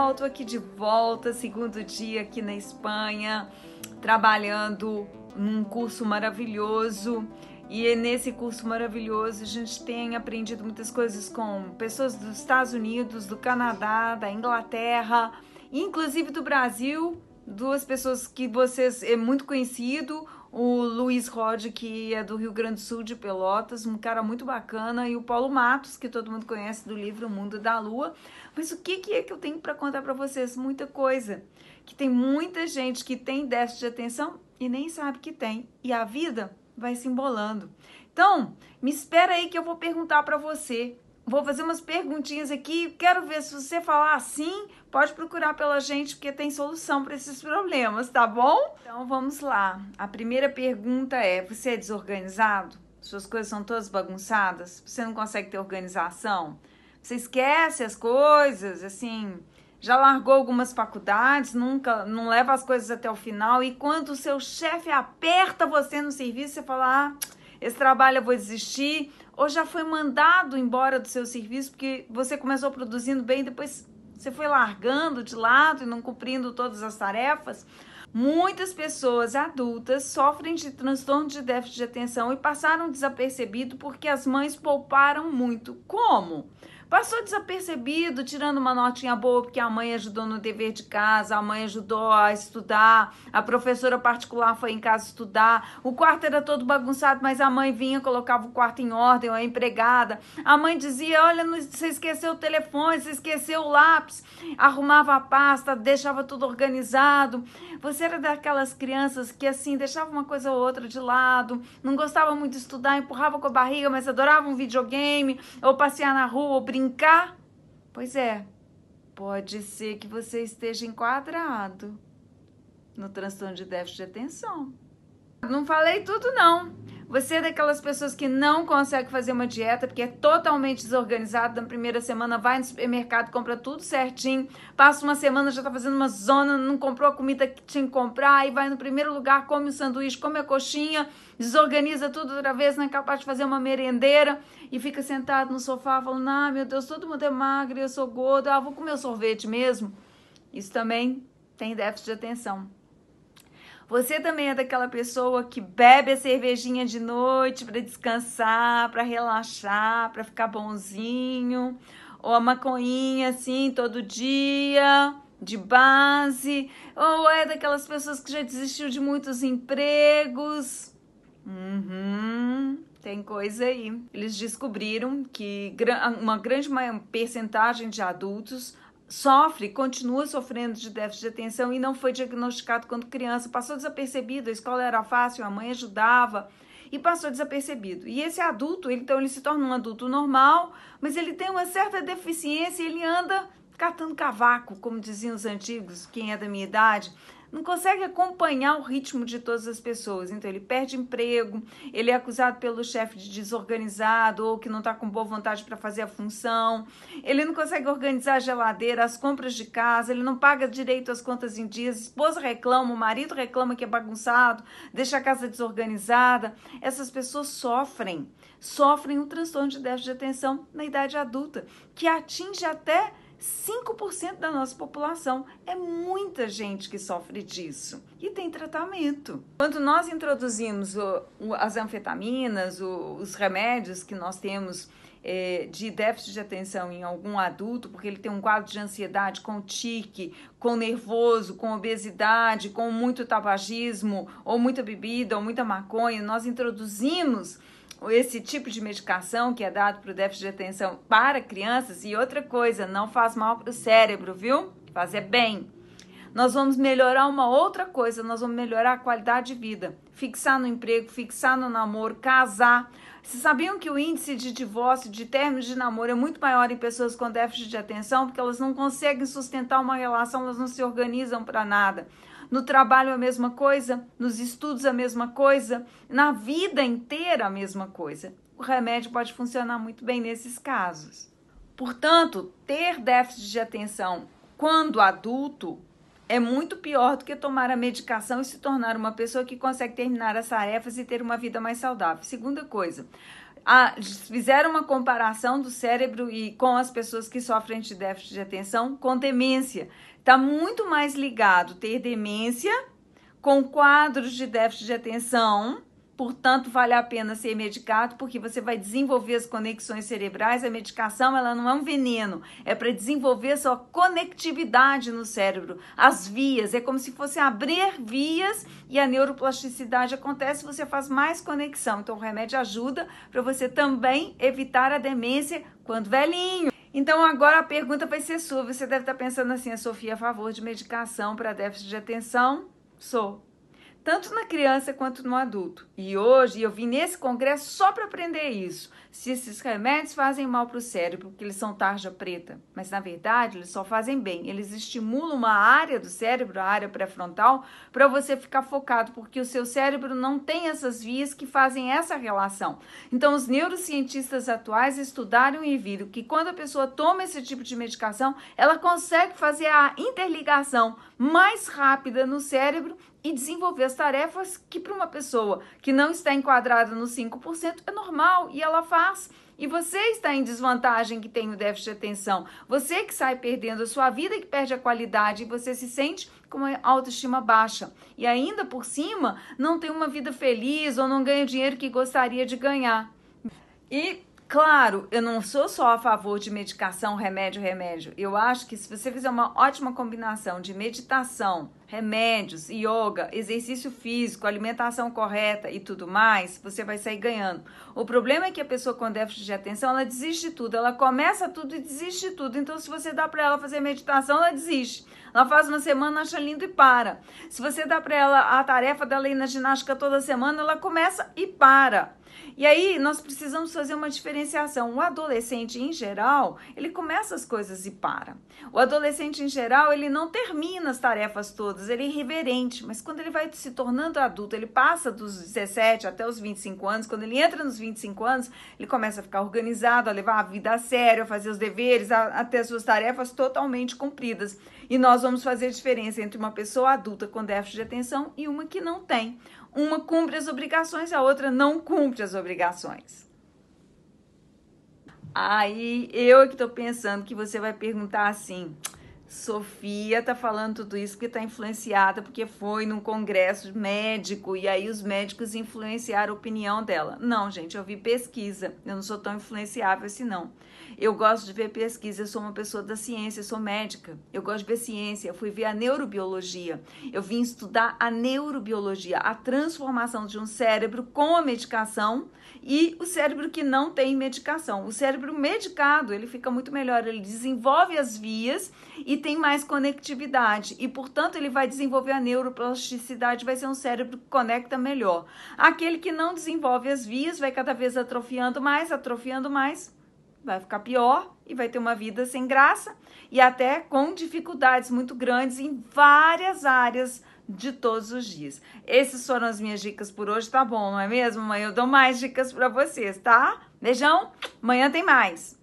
pessoal, tô aqui de volta, segundo dia aqui na Espanha, trabalhando num curso maravilhoso. E nesse curso maravilhoso a gente tem aprendido muitas coisas com pessoas dos Estados Unidos, do Canadá, da Inglaterra, inclusive do Brasil. Duas pessoas que vocês é muito conhecido, o Luiz Rod, que é do Rio Grande do Sul, de Pelotas, um cara muito bacana, e o Paulo Matos, que todo mundo conhece do livro O Mundo da Lua. Mas o que é que eu tenho para contar para vocês? Muita coisa. Que tem muita gente que tem déficit de atenção e nem sabe que tem. E a vida vai se embolando. Então, me espera aí que eu vou perguntar para você. Vou fazer umas perguntinhas aqui, quero ver se você falar assim, pode procurar pela gente, porque tem solução para esses problemas, tá bom? Então vamos lá. A primeira pergunta é: você é desorganizado? Suas coisas são todas bagunçadas? Você não consegue ter organização? Você esquece as coisas, assim, já largou algumas faculdades, não leva as coisas até o final, e quando o seu chefe aperta você no serviço, você fala: esse trabalho eu vou desistir, ou já foi mandado embora do seu serviço porque você começou produzindo bem, depois você foi largando de lado e não cumprindo todas as tarefas. Muitas pessoas adultas sofrem de transtorno de déficit de atenção e passaram desapercebido porque as mães pouparam muito. Como? Passou desapercebido, tirando uma notinha boa porque a mãe ajudou no dever de casa, a mãe ajudou a estudar, a professora particular foi em casa estudar, o quarto era todo bagunçado, mas a mãe vinha, colocava o quarto em ordem, a empregada. A mãe dizia: olha, você esqueceu o telefone, você esqueceu o lápis, arrumava a pasta, deixava tudo organizado. Você era daquelas crianças que, assim, deixava uma coisa ou outra de lado, não gostava muito de estudar, empurrava com a barriga, mas adorava um videogame, ou passear na rua, ou brincar? Pois é, pode ser que você esteja enquadrado no transtorno de déficit de atenção. Não falei tudo, não. Você é daquelas pessoas que não consegue fazer uma dieta porque é totalmente desorganizado. Na primeira semana vai no supermercado, compra tudo certinho, passa uma semana, já tá fazendo uma zona, não comprou a comida que tinha que comprar, aí vai no primeiro lugar, come o sanduíche, come a coxinha, desorganiza tudo outra vez, não é capaz de fazer uma merendeira e fica sentado no sofá falando: meu Deus, todo mundo é magro, eu sou gordo, vou comer o sorvete mesmo. Isso também tem déficit de atenção. Você também é daquela pessoa que bebe a cervejinha de noite para descansar, para relaxar, para ficar bonzinho, ou a maconhinha assim todo dia, de base, ou é daquelas pessoas que já desistiu de muitos empregos. Tem coisa aí. Eles descobriram que uma grande percentagem de adultos continua sofrendo de déficit de atenção e não foi diagnosticado quando criança, passou desapercebido, a escola era fácil, a mãe ajudava e passou desapercebido. E esse adulto, então ele se torna um adulto normal, mas ele tem uma certa deficiência e ele anda catando cavaco, como diziam os antigos, quem é da minha idade, não consegue acompanhar o ritmo de todas as pessoas. Então ele perde emprego, ele é acusado pelo chefe de desorganizado ou que não está com boa vontade para fazer a função, ele não consegue organizar a geladeira, as compras de casa, ele não paga direito as contas em dias, a esposa reclama, o marido reclama que é bagunçado, deixa a casa desorganizada. Essas pessoas sofrem um transtorno de déficit de atenção na idade adulta, que atinge até 5% da nossa população. É muita gente que sofre disso e tem tratamento. Quando nós introduzimos as anfetaminas, os remédios que nós temos de déficit de atenção em algum adulto, porque ele tem um quadro de ansiedade com tique, com nervoso, com obesidade, com muito tabagismo, ou muita bebida, ou muita maconha, nós introduzimos esse tipo de medicação que é dado para o déficit de atenção para crianças. E outra coisa, não faz mal para o cérebro, viu? Fazer bem. Nós vamos melhorar uma outra coisa, nós vamos melhorar a qualidade de vida, fixar no emprego, fixar no namoro, casar. Vocês sabiam que o índice de divórcio, de término de namoro é muito maior em pessoas com déficit de atenção, porque elas não conseguem sustentar uma relação, elas não se organizam para nada. No trabalho a mesma coisa, nos estudos a mesma coisa, na vida inteira a mesma coisa. O remédio pode funcionar muito bem nesses casos. Portanto, ter déficit de atenção quando adulto é muito pior do que tomar a medicação e se tornar uma pessoa que consegue terminar as tarefas e ter uma vida mais saudável. Segunda coisa, fizeram uma comparação do cérebro e com as pessoas que sofrem de déficit de atenção com demência. Está muito mais ligado ter demência com quadros de déficit de atenção. Portanto, vale a pena ser medicado, porque você vai desenvolver as conexões cerebrais. A medicação, ela não é um veneno, é para desenvolver sua conectividade no cérebro. As vias, é como se fosse abrir vias e a neuroplasticidade acontece, você faz mais conexão. Então, o remédio ajuda para você também evitar a demência quando velhinho. Então, agora a pergunta vai ser sua. Você deve estar pensando assim, a Sofia é a favor de medicação para déficit de atenção? Sou. Tanto na criança quanto no adulto. E hoje eu vim nesse congresso só para aprender isso. Se esses remédios fazem mal para o cérebro, porque eles são tarja preta, mas na verdade eles só fazem bem. Eles estimulam uma área do cérebro, a área pré-frontal, para você ficar focado, porque o seu cérebro não tem essas vias que fazem essa relação. Então os neurocientistas atuais estudaram e viram que quando a pessoa toma esse tipo de medicação, ela consegue fazer a interligação mais rápida no cérebro e desenvolver as tarefas que para uma pessoa que não está enquadrada no 5% é normal e ela faz. E você está em desvantagem que tem o déficit de atenção. Você que sai perdendo a sua vida, que perde a qualidade e você se sente com uma autoestima baixa. E ainda por cima não tem uma vida feliz ou não ganha o dinheiro que gostaria de ganhar. E claro, eu não sou só a favor de medicação, remédio. Eu acho que se você fizer uma ótima combinação de meditação, remédios, yoga, exercício físico, alimentação correta e tudo mais, você vai sair ganhando. O problema é que a pessoa com déficit de atenção, ela desiste de tudo. Ela começa tudo e desiste de tudo. Então, se você dá para ela fazer meditação, ela desiste. Ela faz uma semana, acha lindo e para. Se você dá para ela a tarefa dela ir na ginástica toda semana, ela começa e para. E aí, nós precisamos fazer uma diferenciação. O adolescente, em geral, ele começa as coisas e para. O adolescente, em geral, ele não termina as tarefas todas, ele é irreverente. Mas quando ele vai se tornando adulto, ele passa dos 17 até os 25 anos, quando ele entra nos 25 anos, ele começa a ficar organizado, a levar a vida a sério, a fazer os deveres, a ter as suas tarefas totalmente cumpridas. E nós vamos fazer a diferença entre uma pessoa adulta com déficit de atenção e uma que não tem. Uma cumpre as obrigações, a outra não cumpre as obrigações. Aí eu que estou pensando que você vai perguntar assim, Sofia tá falando tudo isso porque tá influenciada, porque foi num congresso médico e aí os médicos influenciaram a opinião dela. Não, gente, eu vi pesquisa, eu não sou tão influenciável assim não. Eu gosto de ver pesquisa, eu sou uma pessoa da ciência, eu sou médica, eu gosto de ver ciência, eu fui ver a neurobiologia, eu vim estudar a neurobiologia, a transformação de um cérebro com a medicação e o cérebro que não tem medicação. O cérebro medicado, ele fica muito melhor, ele desenvolve as vias e tem mais conectividade e, portanto, ele vai desenvolver a neuroplasticidade, vai ser um cérebro que conecta melhor. Aquele que não desenvolve as vias vai cada vez atrofiando mais, vai ficar pior e vai ter uma vida sem graça e até com dificuldades muito grandes em várias áreas de todos os dias. Essas foram as minhas dicas por hoje, tá bom, não é mesmo? Amanhã eu dou mais dicas para vocês, tá? Beijão, amanhã tem mais.